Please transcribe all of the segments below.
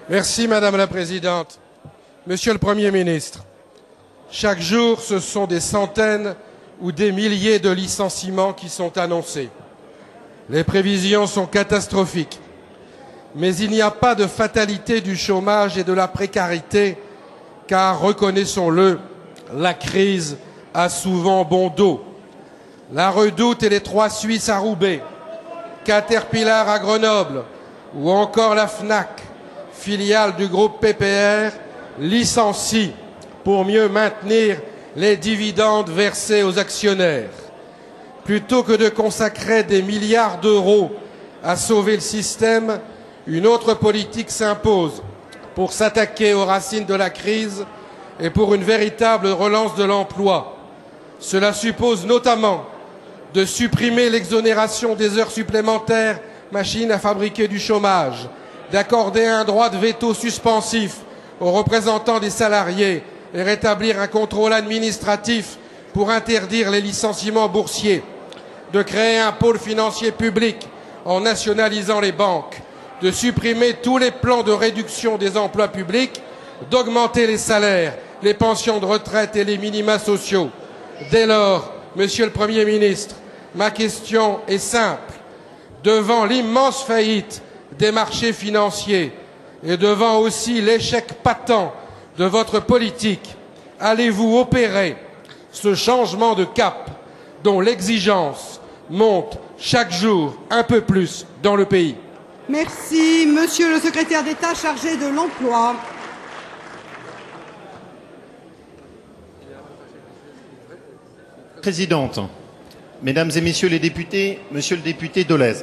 Merci Madame la Présidente. Monsieur le Premier ministre, chaque jour, ce sont des centaines ou des milliers de licenciements qui sont annoncés. Les prévisions sont catastrophiques. Mais il n'y a pas de fatalité du chômage et de la précarité, car, reconnaissons-le, la crise a souvent bon dos. La Redoute et les 3 Suisses à Roubaix, Caterpillar à Grenoble ou encore la Fnac, filiale du groupe PPR, licencient pour mieux maintenir les dividendes versés aux actionnaires. Plutôt que de consacrer des milliards d'euros à sauver le système, une autre politique s'impose pour s'attaquer aux racines de la crise et pour une véritable relance de l'emploi. Cela suppose notamment de supprimer l'exonération des heures supplémentaires machines à fabriquer du chômage, d'accorder un droit de veto suspensif aux représentants des salariés et rétablir un contrôle administratif pour interdire les licenciements boursiers, de créer un pôle financier public en nationalisant les banques, de supprimer tous les plans de réduction des emplois publics, d'augmenter les salaires, les pensions de retraite et les minima sociaux. Dès lors, Monsieur le Premier ministre, ma question est simple. Devant l'immense faillite des marchés financiers et devant aussi l'échec patent de votre politique, allez-vous opérer ce changement de cap dont l'exigence monte chaque jour un peu plus dans le pays? Merci. Monsieur le secrétaire d'État chargé de l'emploi. Présidente, Mesdames et Messieurs les députés, Monsieur le député Dolez,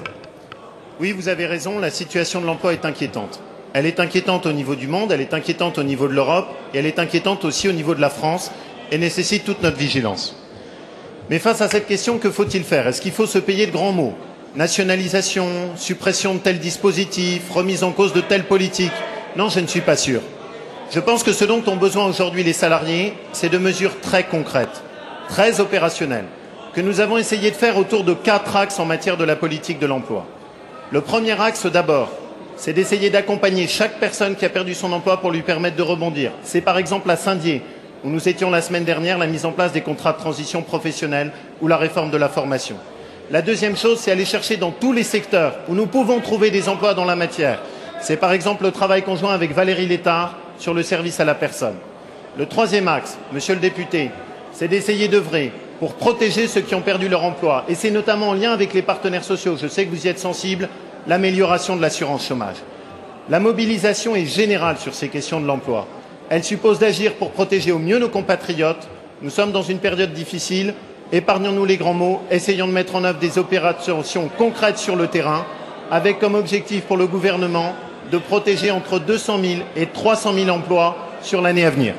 oui, vous avez raison, la situation de l'emploi est inquiétante. Elle est inquiétante au niveau du monde, elle est inquiétante au niveau de l'Europe et elle est inquiétante aussi au niveau de la France et nécessite toute notre vigilance. Mais face à cette question, que faut-il faire? Est-ce qu'il faut se payer de grands mots? Nationalisation, suppression de tels dispositifs, remise en cause de telles politiques? Non, je ne suis pas sûr. Je pense que ce dont ont besoin aujourd'hui les salariés, c'est de mesures très concrètes, très opérationnelles, que nous avons essayé de faire autour de 4 axes en matière de la politique de l'emploi. Le premier axe, d'abord, c'est d'essayer d'accompagner chaque personne qui a perdu son emploi pour lui permettre de rebondir. C'est par exemple à Saint-Dié, où nous étions la semaine dernière, la mise en place des contrats de transition professionnelle ou la réforme de la formation. La deuxième chose, c'est aller chercher dans tous les secteurs où nous pouvons trouver des emplois dans la matière. C'est par exemple le travail conjoint avec Valérie Létard sur le service à la personne. Le troisième axe, Monsieur le député, c'est d'essayer d'œuvrer pour protéger ceux qui ont perdu leur emploi. Et c'est notamment en lien avec les partenaires sociaux, je sais que vous y êtes sensibles, l'amélioration de l'assurance chômage. La mobilisation est générale sur ces questions de l'emploi. Elle suppose d'agir pour protéger au mieux nos compatriotes. Nous sommes dans une période difficile. Épargnons-nous les grands mots. Essayons de mettre en œuvre des opérations concrètes sur le terrain, avec comme objectif pour le gouvernement de protéger entre 200 000 et 300 000 emplois sur l'année à venir.